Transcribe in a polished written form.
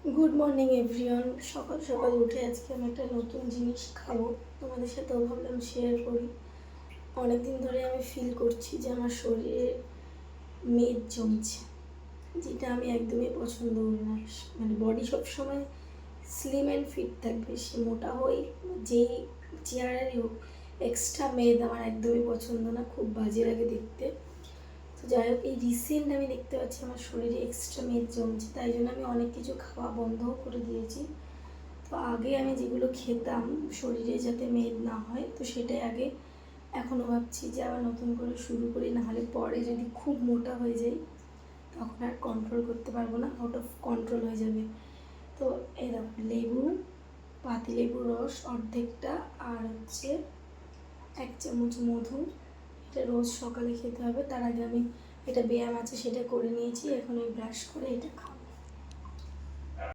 Good morning everyone. সকাল সকাল উঠে আজকে আমি একটা নতুন জিনিস খাবো, তোমাদের সাথেও ভাবলাম শেয়ার করি। অনেক দিন ধরে আমি ফিল করছি যে আমার শরীরে মেদ জমছে, যেটা আমি একদমই পছন্দ করি না। মানে বডি সবসময় স্লিম অ্যান্ড ফিট থাকবে, সে মোটা হই যেই চেয়ারেরই হোক, এক্সট্রা মেদ আমার একদমই পছন্দ না, খুব বাজে লাগে দেখতে। তো যাই হোক, এই রিসেন্ট আমি দেখতে পাচ্ছি আমার শরীরে এক্সট্রা মেদ জমছে, তাই জন্য আমি অনেক কিছু খাওয়া বন্ধও করে দিয়েছি। তো আগে আমি যেগুলো খেতাম শরীরে যাতে মেদ না হয়, তো সেটাই আগে। এখনও ভাবছি যে আবার নতুন করে শুরু করি, নাহলে পরে যদি খুব মোটা হয়ে যাই তখন আর কন্ট্রোল করতে পারবো না, আউট অফ কন্ট্রোল হয়ে যাবে। তো এই দেখো, লেবু, পাতিলেবুর রস অর্ধেকটা, আর হচ্ছে 1 চামচ মধু। এটা রোজ সকালে খেতে হবে। তার আগে আমি এটা ব্যায়াম আছে সেটা করে নিয়েছি, এখন ওই ব্রাশ করে এটা খাবো।